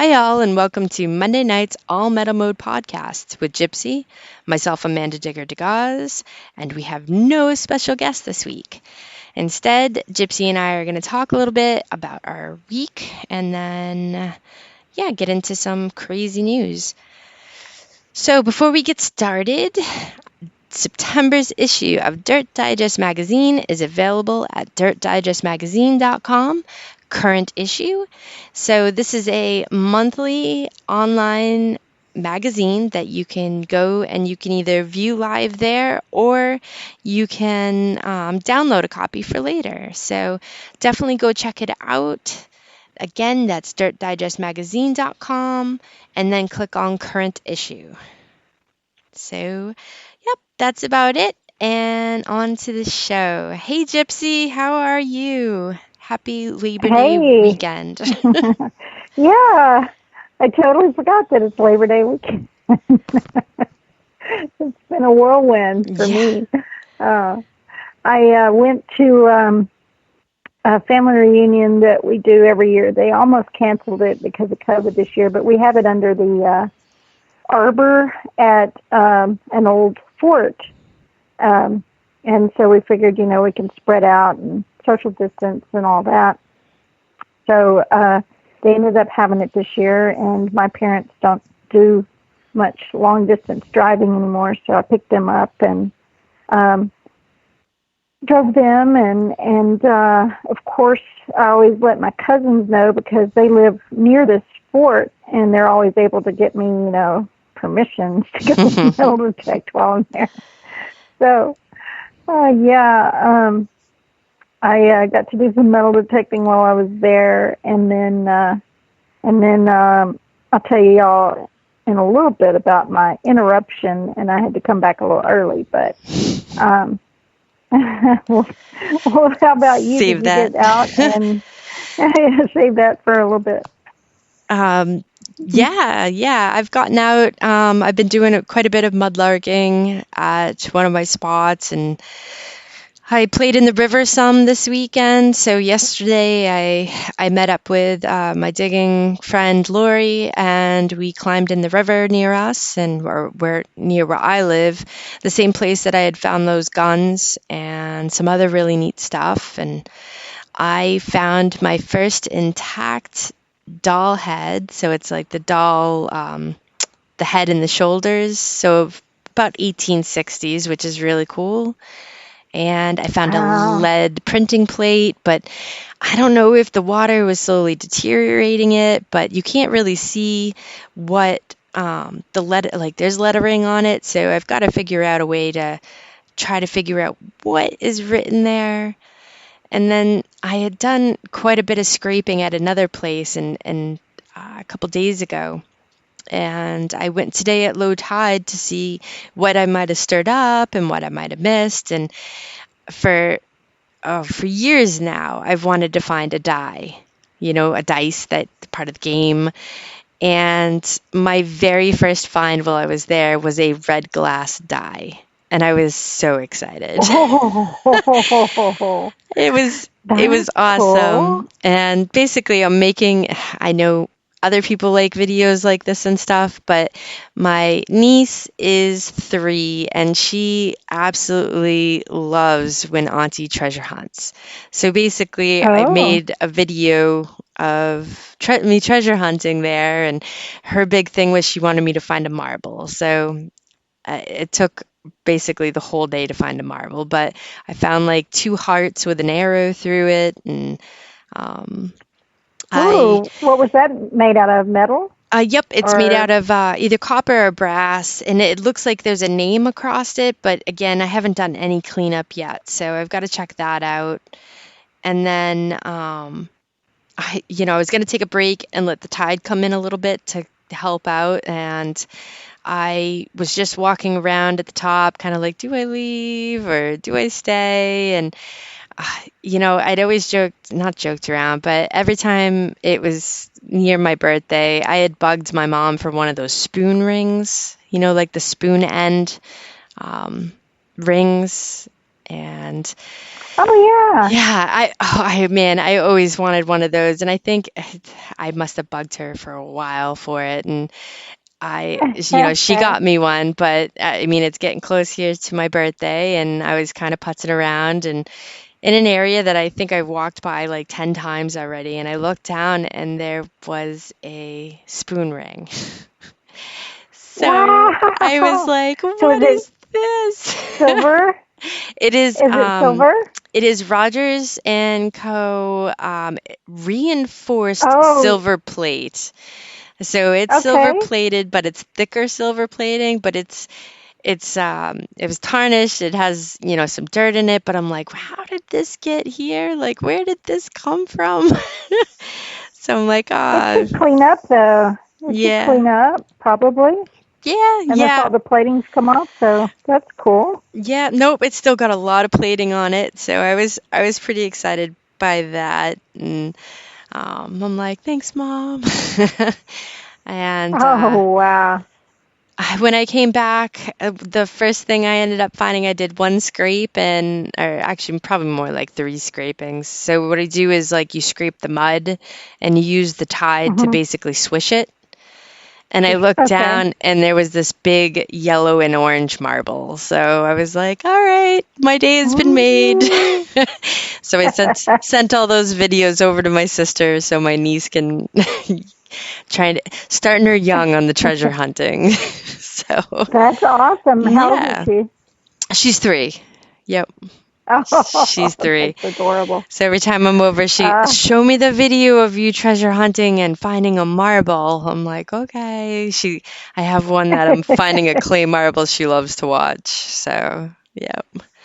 Hi, all, and welcome to Monday night's All Metal Mode podcast with Gypsy, myself, Amanda Digger DeGauze, and we have no special guest this week. Instead, Gypsy and I are going to talk a little bit about our week and then, get into some crazy news. So, before we get started, September's issue of Dirt Digest magazine is available at dirtdigestmagazine.com. Current issue. So this is a monthly online magazine that you can go and you can either view live there or you can download a copy for later. So definitely go check it out. Again, that's dirtdigestmagazine.com and then click on current issue. So, that's about it. And on to the show. Hey, Gypsy, how are you? Happy Labor Day weekend. Yeah, I totally forgot that it's Labor Day weekend. It's been a whirlwind for me. I went to a family reunion that we do every year. They almost canceled it because of COVID this year, but we have it under the arbor at an old fort. And so we figured, we can spread out and social distance and all that. So they ended up having it this year, and my parents don't do much long-distance driving anymore, so I picked them up and drove them. And of course, I always let my cousins know because they live near this fort, and they're always able to get me, permissions to go metal detect while I'm there. So, I got to do some metal detecting while I was there, and then I'll tell you y'all in a little bit about my interruption, and I had to come back a little early, but well, how about you? Save that. Get out and save that for a little bit. I've gotten out. I've been doing quite a bit of mudlarking at one of my spots, and I played in the river some this weekend. So yesterday I met up with my digging friend Lori, and we climbed in the river near us, and we're near where I live, the same place that I had found those guns and some other really neat stuff. And I found my first intact doll head. So it's like the doll, the head and the shoulders. So about 1860s, which is really cool. And I found a lead printing plate, but I don't know if the water was slowly deteriorating it, but you can't really see what the lead, like there's lettering on it. So I've got to figure out a way to try to figure out what is written there. And then I had done quite a bit of scraping at another place and a couple days ago. And I went today at low tide to see what I might have stirred up and what I might have missed. And for years now, I've wanted to find a die, a dice that's part of the game. And my very first find while I was there was a red glass die. And I was so excited. It was awesome. Cool. And basically I know other people like videos like this and stuff, but my niece is 3 and she absolutely loves when Auntie treasure hunts. So basically I made a video of me treasure hunting there, and her big thing was she wanted me to find a marble. So it took basically the whole day to find a marble, but I found like 2 hearts with an arrow through it. And what was that made out of? Metal? Yep, it's made out of either copper or brass, and it looks like there's a name across it, but again, I haven't done any cleanup yet, so I've got to check that out. And then I was going to take a break and let the tide come in a little bit to help out, and I was just walking around at the top, kind of like, do I leave or do I stay? And I'd always not joked around, but every time it was near my birthday, I had bugged my mom for one of those spoon rings, the spoon end rings. And Oh, yeah. Yeah, man, I always wanted one of those, and I think I must have bugged her for a while for it, and she got me one, but I mean, it's getting close here to my birthday, and I was kind of putzing around and in an area that I think I've walked by like 10 times already, and I looked down and there was a spoon ring. So I was Wow. like, So what is it is this? silver? It is Is it silver? it is Rogers and Co. Reinforced Oh, silver plate. So it's silver okay. plated, but it's thicker silver plating, but it was tarnished. It has, some dirt in it, but I'm like, how did this get here? Like, where did this come from? So I'm like, It ah, should clean up, though. It should yeah. clean up, probably, Yeah, unless yeah. all the platings come off. So that's cool. Yeah, nope, it's still got a lot of plating on it, so I was pretty excited by that, and I'm like, thanks, Mom. And Oh, wow. when I came back, the first thing I ended up finding, I did one scrape, or actually probably more like three scrapings. So what I do is like you scrape the mud, and you use the tide to Hmm. basically swish it. And I looked Okay. down and there was this big yellow and orange marble. So I was like, all right, my day has been made. Mm. So I sent all those videos over to my sister so my niece can starting her young on the treasure hunting. So That's awesome. How old is yeah, she? she's 3. Yep, she's Oh, 3. that's adorable. So every time I'm over, she Uh, show me the video of you treasure hunting and finding a marble. I'm like, okay. I have one that I'm finding a clay marble she loves to watch. So yeah,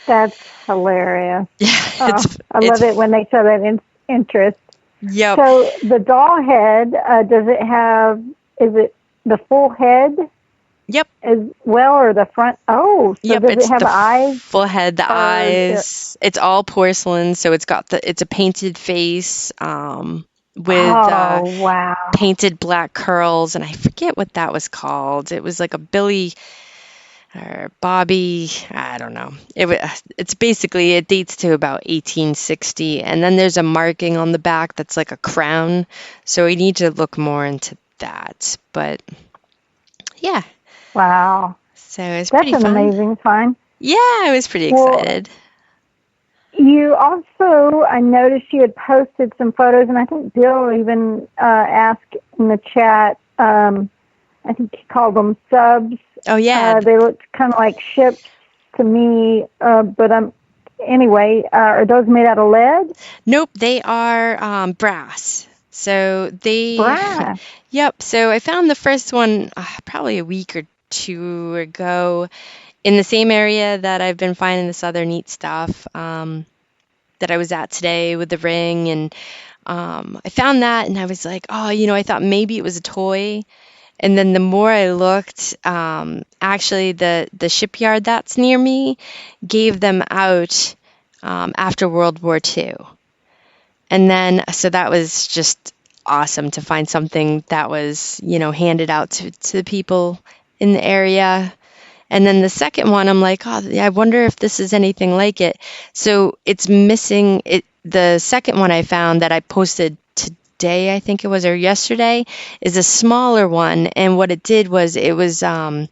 that's hilarious. yeah, Oh, I love it when they show that interest. yep, So the doll head, does it have, is it the full head yep, as well or the front? Oh, so yep. does it It's have the eyes full head, the or, eyes. It's all porcelain, so it's a painted face, with oh, wow. painted black curls, and I forget what that was called. It was like a Billy or Bobby, I don't know. It's basically, it dates to about 1860, and then there's a marking on the back that's like a crown. So we need to look more into that. But yeah, Wow. so it's That's pretty an fun. amazing find. Yeah, I was pretty Well, excited. you also, I noticed you had posted some photos, and I think Bill even asked in the chat, I think he called them subs. Oh yeah, They looked kind of like ships to me, but anyway, are those made out of lead? nope, they are brass. So Brass. yep. So I found the first one probably a week or 2 ago in the same area that I've been finding this other neat stuff, that I was at today with the ring. And I found that and I was like, oh, I thought maybe it was a toy. And then the more I looked, actually the shipyard that's near me gave them out after World War II. And then, so that was just awesome to find something that was, handed out to the people in the area. And then the second one, I'm like, oh, I wonder if this is anything like it. So it's missing it. The second one I found that I posted today, I think it was, or yesterday, is a smaller one. And what it did was it was on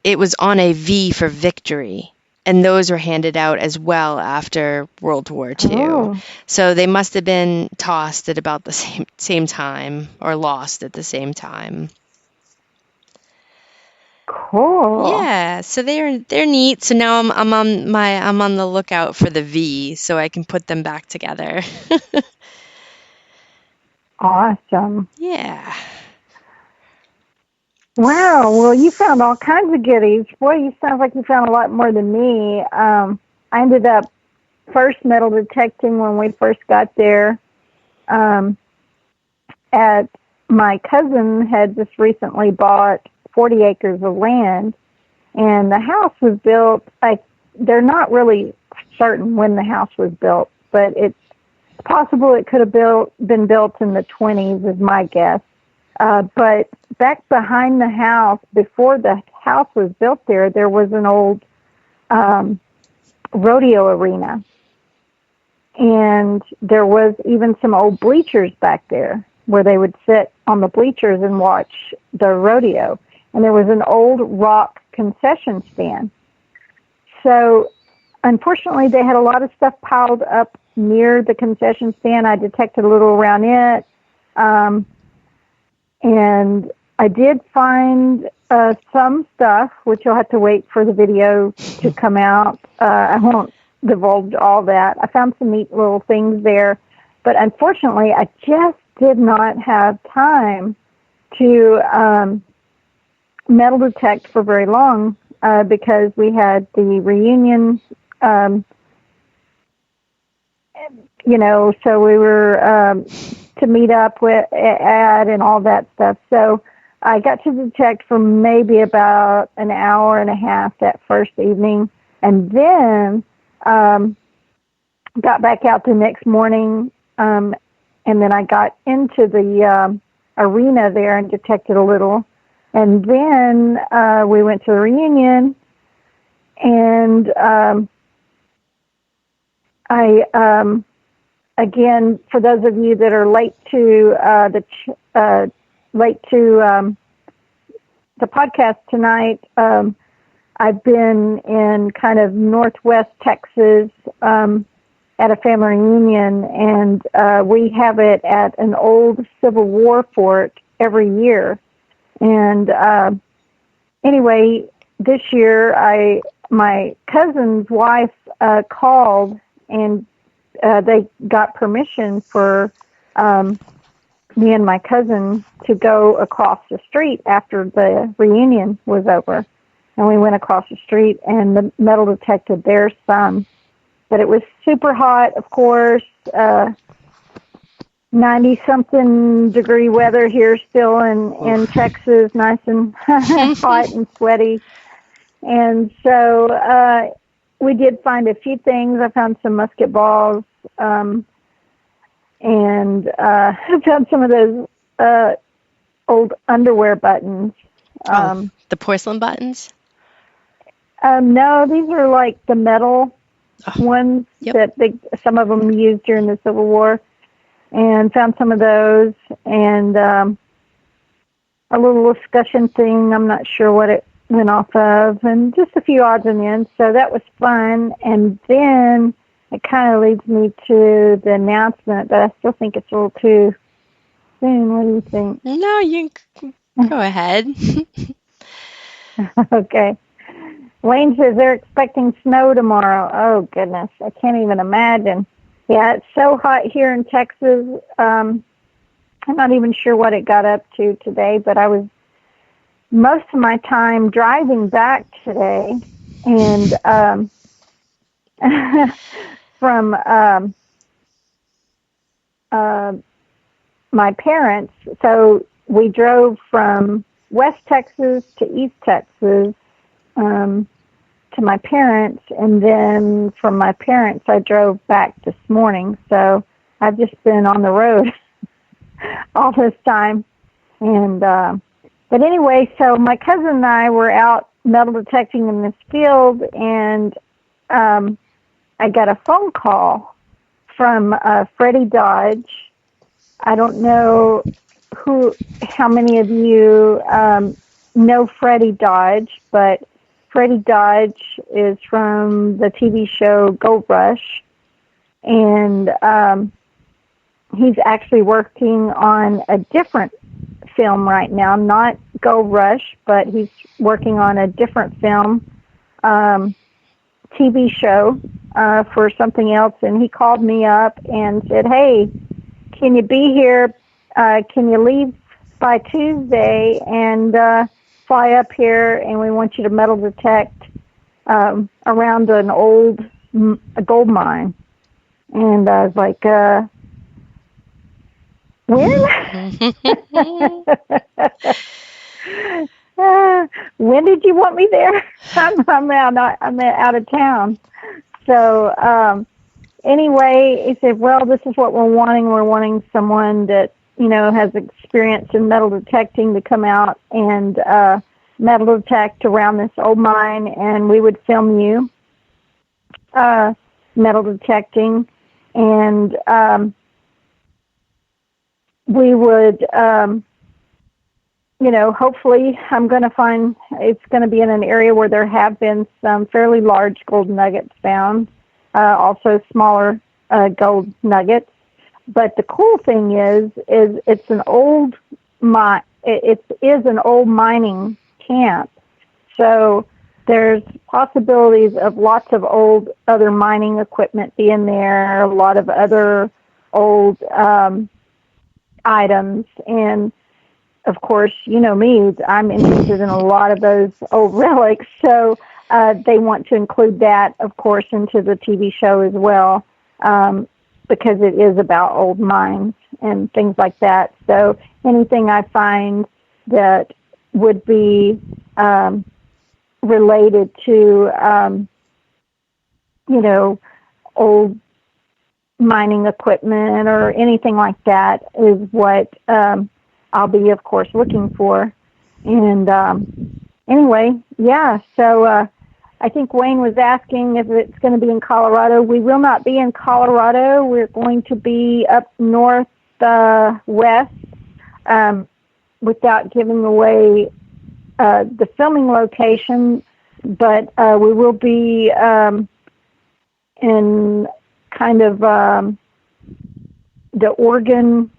a V for victory. And those were handed out as well after World War II. Oh, So they must have been tossed at about the same time or lost at the same time. cool. Yeah, so they're neat. So now I'm on the lookout for the V so I can put them back together. Awesome. Yeah. Wow. Well, you found all kinds of goodies. Boy, you sound like you found a lot more than me. I ended up first metal detecting when we first got there. Um, at my cousin had just recently bought 40 acres of land, and the house was built. They're not really certain when the house was built, but it's possible it could have been built in the 20s, is my guess. But back behind the house, before the house was built there was an old rodeo arena. and there was even some old bleachers back there where they would sit on the bleachers and watch the rodeo. And there was an old rock concession stand. So unfortunately, they had a lot of stuff piled up near the concession stand. I detected a little around it. And I did find some stuff, which you'll have to wait for the video to come out. I won't divulge all that. I found some neat little things there. But unfortunately, I just did not have time to metal detect for very long because we had the reunion, so we were to meet up with at and all that stuff. So I got to detect for maybe about an hour and a half that first evening, and then got back out the next morning, and then I got into the arena there and detected a little. And then we went to the reunion, and again, for those of you that are late to the podcast tonight, I've been in kind of northwest Texas at a family reunion, and we have it at an old Civil War fort every year. And anyway, this year, my cousin's wife called, and they got permission for me and my cousin to go across the street after the reunion was over. And we went across the street and the metal detected their some. But it was super hot, of course, 90-something degree weather here still in Texas, nice and hot and sweaty. And so we did find a few things. I found some musket balls, and I found some of those old underwear buttons. The porcelain buttons? No, these are like the metal ones that some of them used during the Civil War. And found some of those, and a little discussion thing. I'm not sure what it went off of, and just a few odds and ends. So that was fun. And then it kind of leads me to the announcement, but I still think it's a little too soon. What do you think? No, you go ahead. Okay. Wayne says they're expecting snow tomorrow. Oh, goodness. I can't even imagine. Yeah, it's so hot here in Texas. I'm not even sure what it got up to today, but I was most of my time driving back today, and from my parents. So we drove from West Texas to East Texas to my parents, and then from my parents I drove back this morning. So I've just been on the road all this time. And but anyway, so my cousin and I were out metal detecting in this field, and I got a phone call from Freddie Dodge. I don't know how many of you know Freddie Dodge, but Freddie Dodge is from the TV show Gold Rush, and he's actually working on a different film right now, not Gold Rush, but he's working on a different film, TV show for something else, and he called me up and said, "Hey, can you be here? Can you leave by Tuesday and fly up here, and we want you to metal detect around an old gold mine." And I was like, when? When did you want me there? I'm out of town. So anyway, he said, "Well, this is what we're wanting. We're wanting someone that has experience in metal detecting to come out and metal detect around this old mine, and we would film you metal detecting." And we would, hopefully I'm going to find it's going to be in an area where there have been some fairly large gold nuggets found, also smaller gold nuggets. But the cool thing is it's an old it is an old mining camp. So there's possibilities of lots of old other mining equipment being there, a lot of other old items. And of course, you know me, I'm interested in a lot of those old relics. So they want to include that, of course, into the TV show as well, because it is about old mines and things like that. So anything I find that would be related to, old mining equipment or anything like that is what I'll be, of course, looking for. And anyway, yeah, so I think Wayne was asking if it's going to be in Colorado. We will not be in Colorado. We're going to be up north west, without giving away the filming location, but we will be in kind of the Oregon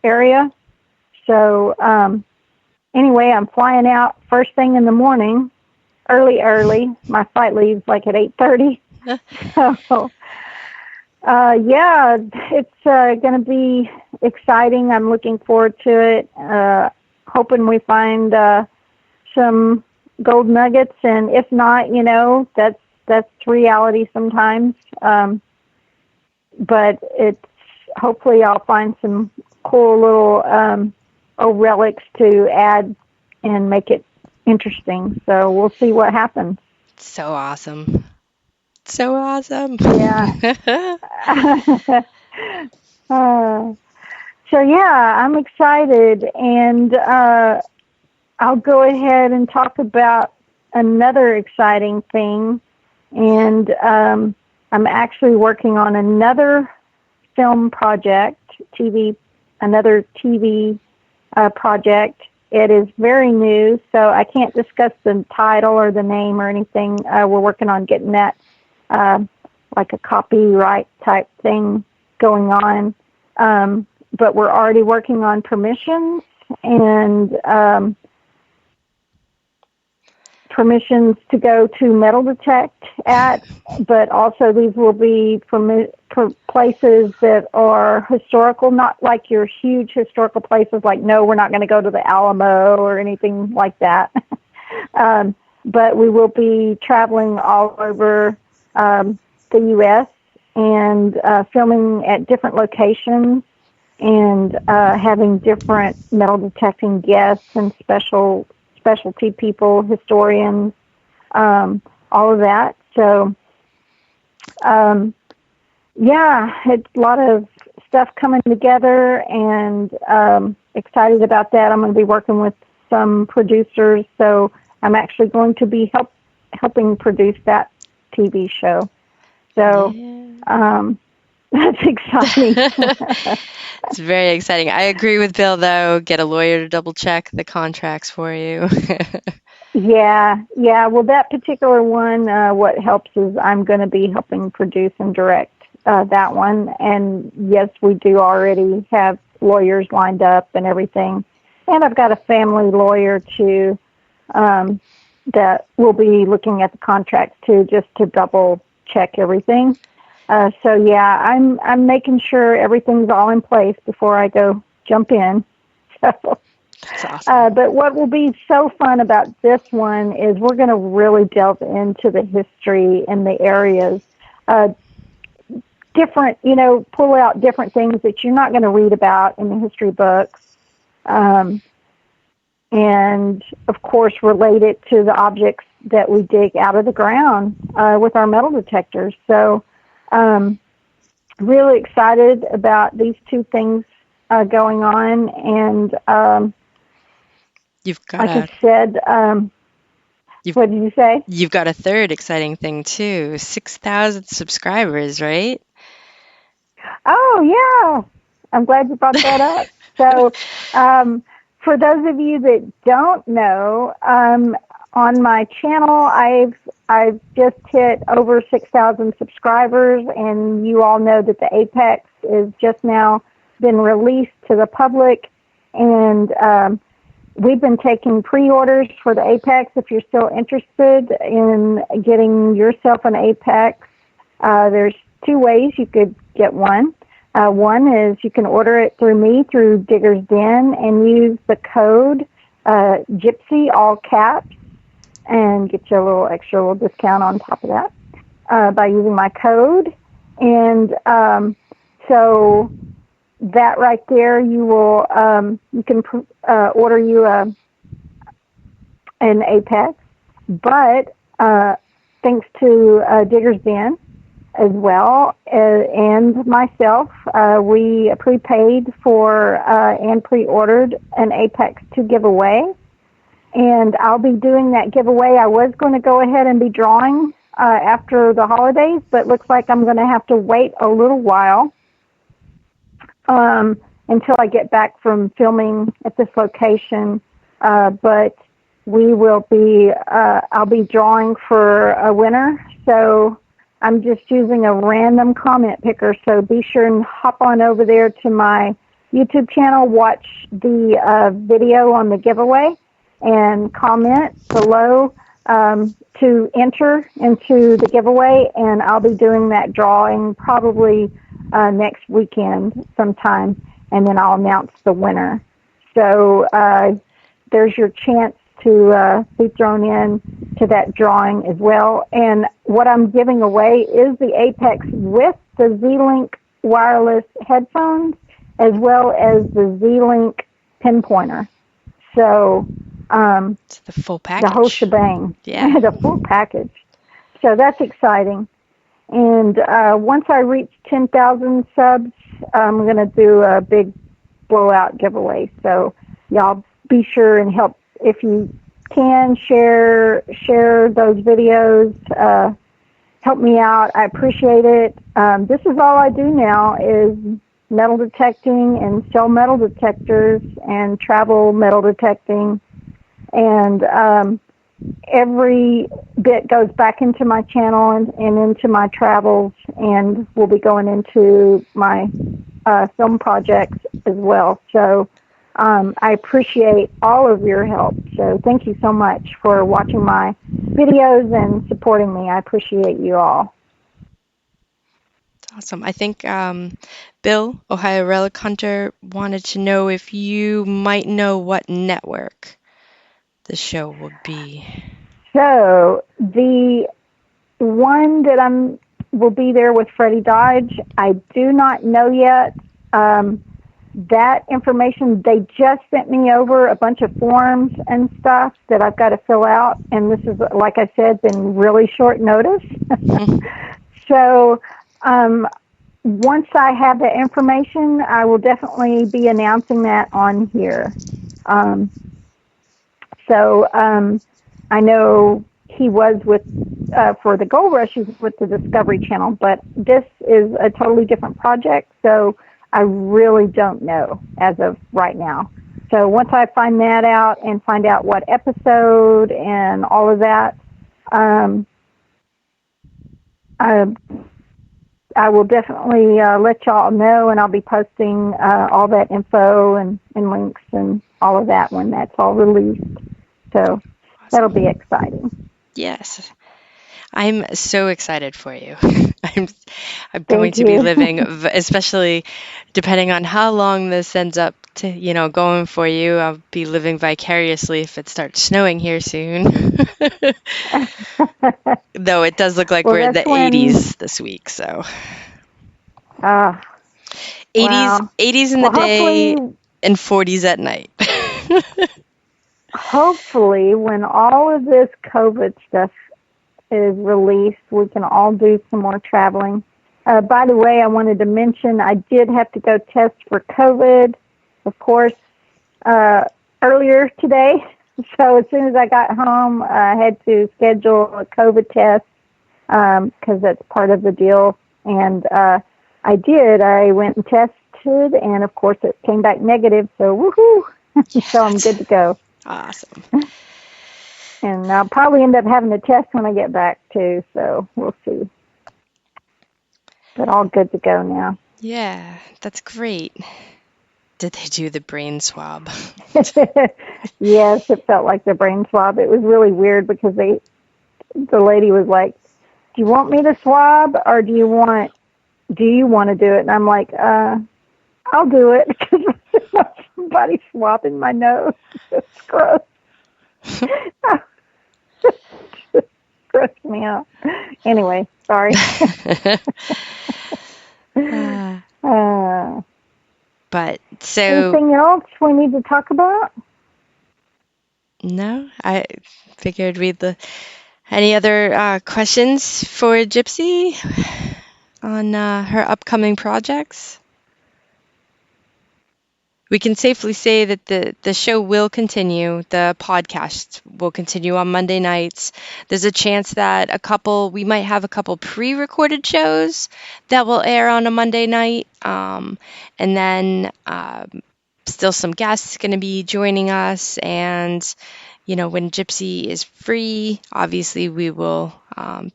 area. So anyway, I'm flying out first thing in the morning, early. My flight leaves like at 8:30. So yeah, it's going to be exciting. I'm looking forward to it. Hoping we find some gold nuggets, and if not, that's reality sometimes. But it's hopefully I'll find some cool little old relics to add and make it interesting. So we'll see what happens. So awesome. So awesome. Yeah. So yeah, I'm excited, and I'll go ahead and talk about another exciting thing. And I'm actually working on another film project, another TV project. It is very new, so I can't discuss the title or the name or anything. We're working on getting that like a copyright type thing going on. But we're already working on permissions and permissions to go to metal detect at, but also these will be places that are historical, not like your huge historical places like, no, we're not going to go to the Alamo or anything like that. But we will be traveling all over the U.S. and filming at different locations and having different metal detecting guests and specialty people, historians, all of that. So, yeah, it's a lot of stuff coming together, and excited about that. I'm going to be working with some producers, so I'm actually going to be helping produce that TV show. So, that's exciting. It's very exciting. I agree with Bill, though. Get a lawyer to double check the contracts for you. Yeah. Well, that particular one, what helps is I'm going to be helping produce and direct that one. And yes, we do already have lawyers lined up and everything. And I've got a family lawyer too that will be looking at the contracts too, just to double check everything. So yeah, I'm making sure everything's all in place before I go jump in. So, that's awesome. But what will be so fun about this one is we're going to really delve into the history and the areas, different, pull out different things that you're not going to read about in the history books, and of course relate it to the objects that we dig out of the ground with our metal detectors. So. Really excited about these two things going on, and like I said, what did you say? You've got a third exciting thing too. 6,000 subscribers, right? Oh, yeah. I'm glad you brought that up. So, for those of you that don't know, on my channel, I've just hit over 6,000 subscribers, and you all know that the Apex is just now been released to the public, and we've been taking pre-orders for the Apex. If you're still interested in getting yourself an Apex, there's two ways you could get one. One is you can order it through me, through Digger's Den, and use the code Gypsy, all caps, and get you a little discount on top of that by using my code. And so that right there, you can order you an Apex, but thanks to Digger's Den as well, and myself, we prepaid for and pre-ordered an Apex to give away, and I'll be doing that giveaway. I was going to go ahead and be drawing after the holidays, but looks like I'm going to have to wait a little while until I get back from filming at this location, but we will be, I'll be drawing for a winner, so I'm just using a random comment picker, so be sure and hop on over there to my YouTube channel, watch the video on the giveaway, and comment below to enter into the giveaway, and I'll be doing that drawing probably next weekend sometime, and then I'll announce the winner. So there's your chance to be thrown in to that drawing as well. And what I'm giving away is the Apex with the Z-Link wireless headphones as well as the Z-Link pinpointer. So it's the full package. The whole shebang. Yeah. The full package. So that's exciting. And once I reach 10,000 subs, I'm going to do a big blowout giveaway. So y'all be sure and help. If you can, share those videos. Help me out. I appreciate it. This is all I do now is metal detecting and sell metal detectors and travel metal detecting. And every bit goes back into my channel and into my travels, and will be going into my film projects as well. So I appreciate all of your help. So thank you so much for watching my videos and supporting me. I appreciate you all. Awesome. I think Bill, Ohio Relic Hunter, wanted to know if you might know what network the show will be. So the one that will be there with Freddie Dodge, I do not know yet. That information, they just sent me over a bunch of forms and stuff that I've got to fill out, and this is, like I said, been really short notice. So once I have the information, I will definitely be announcing that on here. I know he was with, for the Gold Rush, he's with the Discovery Channel, but this is a totally different project, so I really don't know as of right now. So once I find that out and find out what episode and all of that, I will definitely let y'all know, and I'll be posting all that info and links and all of that when that's all released. So that'll be exciting. Yes. I'm so excited for you. I'm going to be living, especially depending on how long this ends up to, going for you. I'll be living vicariously if it starts snowing here soon. Though it does look like we're in the 80s this week, so. 80s, wow. 80s in the day and 40s at night. Hopefully, when all of this COVID stuff is released, we can all do some more traveling. By the way, I wanted to mention I did have to go test for COVID, of course, earlier today. So as soon as I got home, I had to schedule a COVID test because that's part of the deal. And I did. I went and tested, and of course it came back negative, so woohoo! So I'm good to go. Awesome. And I'll probably end up having to test when I get back, too, so we'll see. But all good to go now. Yeah, that's great. Did they do the brain swab? Yes, it felt like the brain swab. It was really weird because the lady was like, "Do you want me to swab, or do you want to do it?" And I'm like, "I'll do it," because somebody swabbing my nose. It's gross. Just grossed me out. Anyway, sorry. But so anything else we need to talk about? No, I figured any other questions for Gypsy on her upcoming projects? We can safely say that the show will continue. The podcast will continue on Monday nights. There's a chance that we might have a couple pre-recorded shows that will air on a Monday night. And then still some guests going to be joining us. And, when Gypsy is free, obviously we will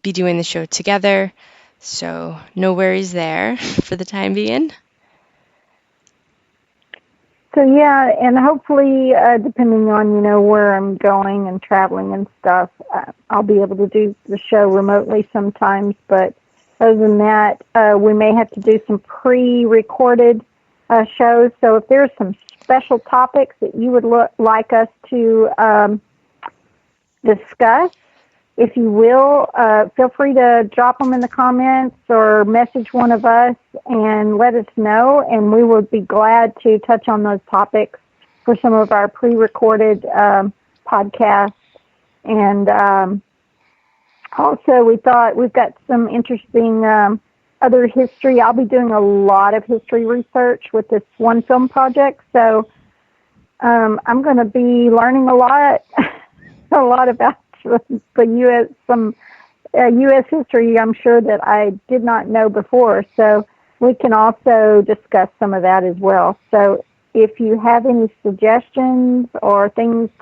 be doing the show together. So no worries there for the time being. So yeah, and hopefully, depending on where I'm going and traveling and stuff, I'll be able to do the show remotely sometimes. But other than that, we may have to do some pre-recorded shows. So if there's some special topics that you would like us to discuss, if you will, feel free to drop them in the comments or message one of us and let us know, and we would be glad to touch on those topics for some of our pre-recorded podcasts. And also, we thought we've got some interesting other history. I'll be doing a lot of history research with this one film project, so I'm going to be learning a lot about the U.S., some U.S. history, I'm sure, that I did not know before. So we can also discuss some of that as well. So if you have any suggestions or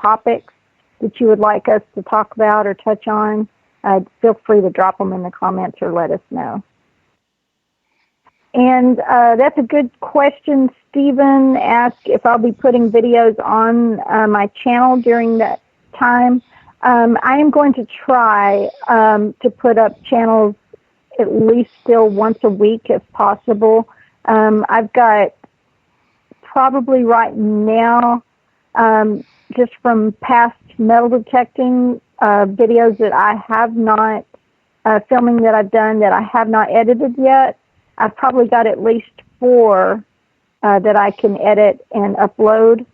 topics that you would like us to talk about or touch on, feel free to drop them in the comments or let us know. And that's a good question. Stephen asked if I'll be putting videos on my channel during that time. I am going to try to put up channels at least still once a week if possible. I've got probably right now, just from past metal detecting videos that I have not, filming that I've done that I have not edited yet. I've probably got at least 4 that I can edit and upload,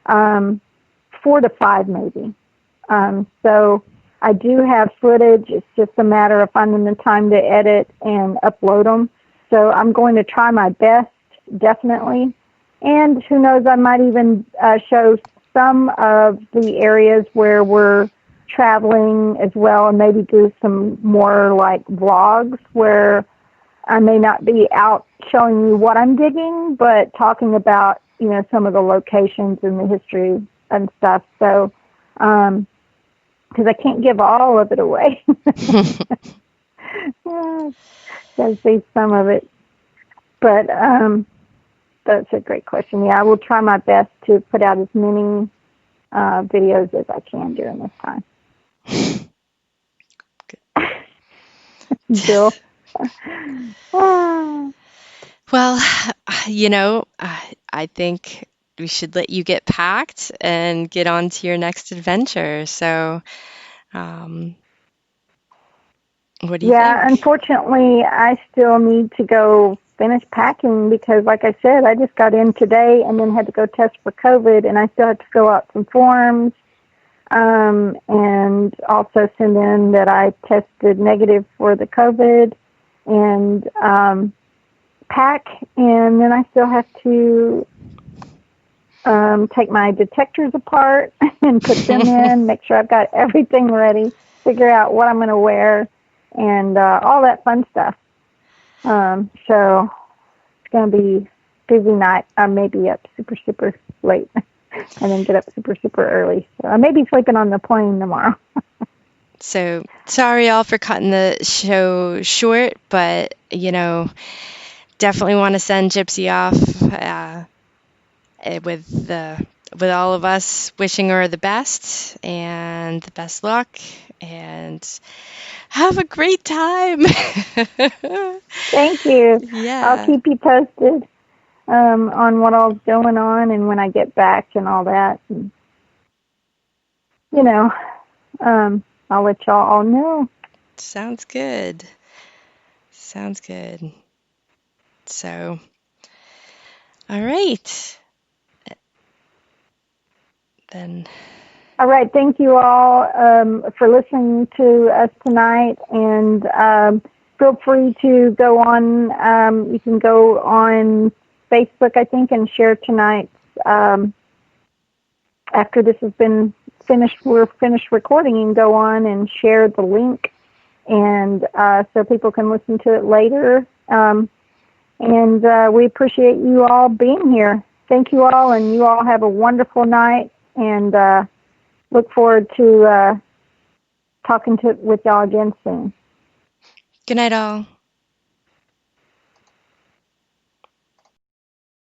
4 to 5 maybe. So I do have footage. It's just a matter of finding the time to edit and upload them. So I'm going to try my best, definitely. And who knows, I might even show some of the areas where we're traveling as well, and maybe do some more like vlogs where I may not be out showing you what I'm digging, but talking about, some of the locations and the history and stuff. So, because I can't give all of it away. Gotta see some of it. But that's a great question. Yeah, I will try my best to put out as many videos as I can during this time. Bill? Well, I think we should let you get packed and get on to your next adventure. So, what do you think? Yeah, unfortunately, I still need to go finish packing because, like I said, I just got in today and then had to go test for COVID, and I still had to fill out some forms and also send in that I tested negative for the COVID and pack, and then I still have to take my detectors apart and put them in, make sure I've got everything ready, figure out what I'm going to wear, and all that fun stuff. So going to be busy night. I may be up super, super late and then get up super, super early. So I may be sleeping on the plane tomorrow. So sorry all for cutting the show short, but definitely want to send Gypsy off with all of us wishing her the best and the best luck and have a great time. Thank you. Yeah. I'll keep you posted on what all's going on and when I get back and all that. And, I'll let y'all all know. Sounds good. Sounds good. So, all right. Then. All right. Thank you all for listening to us tonight. And feel free to go on. You can go on Facebook, I think, and share tonight's. After this has been finished, we're finished recording. You can go on and share the link, and so people can listen to it later. And we appreciate you all being here. Thank you all, and you all have a wonderful night. And look forward to talking with y'all again soon. Good night, all.